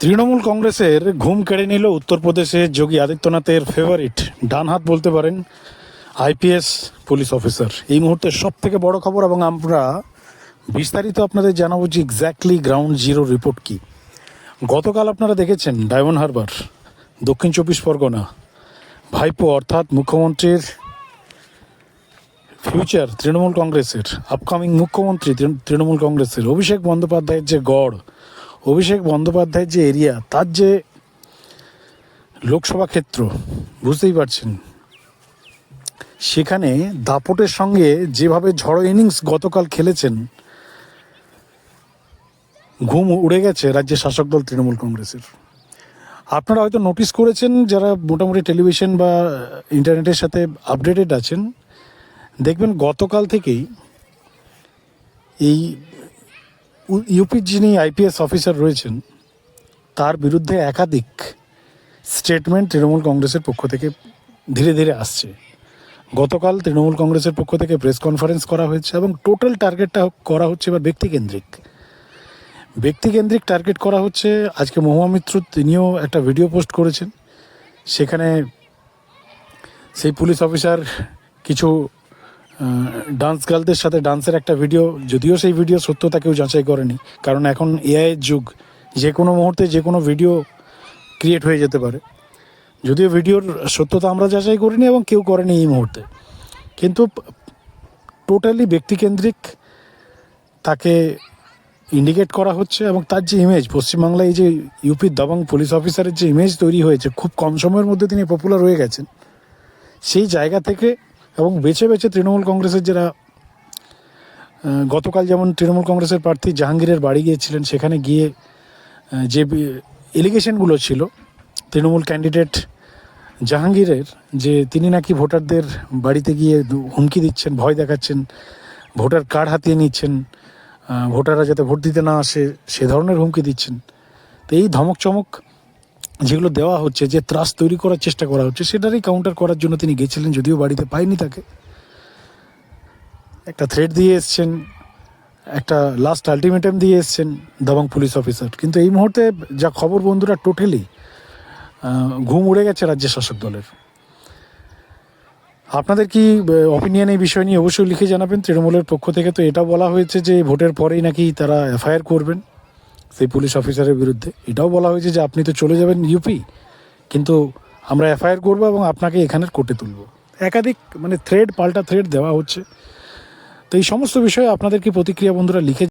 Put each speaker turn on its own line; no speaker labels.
তৃণমূল কংগ্রেসের ঘুম কেড়ে নিল উত্তরপ্রদেশে যোগী আদিত্যনাথের ফেভারিট ডান হাত বলতে পারেন আইপিএস পুলিশ অফিসার। এই মুহূর্তে সব থেকে বড় খবর, এবং আমরা বিস্তারিত আপনাদের জানাবো যে এক্স্যাক্টলি গ্রাউন্ড জিরো রিপোর্ট কি। গতকাল আপনারা দেখেছেন ডায়মন্ড হারবার, দক্ষিণ চব্বিশ পরগনা, ভাইপো অর্থাৎ মুখ্যমন্ত্রীর ফিউচার তৃণমূল কংগ্রেসের আপকামিং মুখ্যমন্ত্রী তৃণমূল কংগ্রেসের অভিষেক বন্দ্যোপাধ্যায়ের যে গড়, অভিষেক বন্দ্যোপাধ্যায়ের যে এরিয়া, তার যে লোকসভা ক্ষেত্র, বুঝতেই পারছেন, সেখানে দাপটের সঙ্গে যেভাবে ঝড়ো ইনিংস গতকাল খেলেছেন, ঘুম উড়ে গেছে রাজ্যের শাসক দল তৃণমূল কংগ্রেসের। আপনারা হয়তো নোটিস করেছেন, যারা মোটামুটি টেলিভিশন বা ইন্টারনেটের সাথে আপডেটেড আছেন, দেখবেন গতকাল থেকেই এই ইউপির যিনি আইপিএস অফিসার রয়েছেন তার বিরুদ্ধে একাধিক স্টেটমেন্ট তৃণমূল কংগ্রেসের পক্ষ থেকে ধীরে ধীরে আসছে। গতকাল তৃণমূল কংগ্রেসের পক্ষ থেকে প্রেস কনফারেন্স করা হয়েছে এবং টোটাল টার্গেটটা করা হচ্ছে এবার ব্যক্তিকেন্দ্রিক টার্গেট করা হচ্ছে। আজকে মহুয়া মিত্র তিনিও একটা ভিডিও পোস্ট করেছেন, সেখানে সেই পুলিশ অফিসার কিছু ডান্স গার্লদের সাথে ডান্সের একটা ভিডিও, যদিও সেই ভিডিও সত্যতা কেউ যাচাই করেনি, কারণ এখন এআইয়ের যুগ, যে কোনো মুহূর্তে যে কোনো ভিডিও ক্রিয়েট হয়ে যেতে পারে। যদিও ভিডিওর সত্যতা আমরা যাচাই করিনি এবং কেউ করেনি এই মুহূর্তে, কিন্তু টোটালি ব্যক্তিকেন্দ্রিক তাকে ইন্ডিকেট করা হচ্ছে। এবং তার যে ইমেজ পশ্চিমবাংলায়, এই যে ইউপির দাবাং পুলিশ অফিসারের যে ইমেজ তৈরি হয়েছে, খুব কম সময়ের মধ্যে তিনি পপুলার হয়ে গেছেন, সেই জায়গা থেকে এবং বেছে বেছে তৃণমূল কংগ্রেসের যারা গতকাল যেমন তৃণমূল কংগ্রেসের প্রার্থী জাহাঙ্গীরের বাড়ি গিয়েছিলেন, সেখানে গিয়ে যে এলিগেশনগুলো ছিল তৃণমূল ক্যান্ডিডেট জাহাঙ্গীরের, যে তিনি নাকি ভোটারদের বাড়িতে গিয়ে হুমকি দিচ্ছেন, ভয় দেখাচ্ছেন, ভোটার কার্ড হাতিয়ে নিচ্ছেন, ভোটাররা যাতে ভোট দিতে না আসে সে ধরনের হুমকি দিচ্ছেন। তো এই ধমক চমক যেগুলো দেওয়া হচ্ছে, যে ত্রাস তৈরি করার চেষ্টা করা হচ্ছে, সেটারই কাউন্টার করার জন্য তিনি গেছিলেন, যদিও বাড়িতে পায়নি তাকে। একটা থ্রেট দিয়ে এসছেন, একটা লাস্ট আলটিমেটাম দিয়ে এসছেন দাবাং পুলিশ অফিসার। কিন্তু এই মুহূর্তে যা খবর বন্ধুরা, টোটালি ঘুম উড়ে গেছে রাজ্যের শাসক দলের। আপনাদের কি অপিনিয়ন এই বিষয় নিয়ে অবশ্যই লিখে জানাবেন। তৃণমূলের পক্ষ থেকে তো এটা বলা হয়েছে যে ভোটের পরেই নাকি তারা এফআইআর করবেন সেই পুলিশ অফিসারের বিরুদ্ধে। এটাও বলা হয়েছে যে আপনি তো চলে যাবেন ইউপি, কিন্তু আমরা এফআইআর করবো এবং আপনাকে এখানের কোর্টে তুলব। একাধিক পাল্টা থ্রেড দেওয়া হচ্ছে। তো এই সমস্ত বিষয়ে আপনাদের কি প্রতিক্রিয়া বন্ধুরা লিখে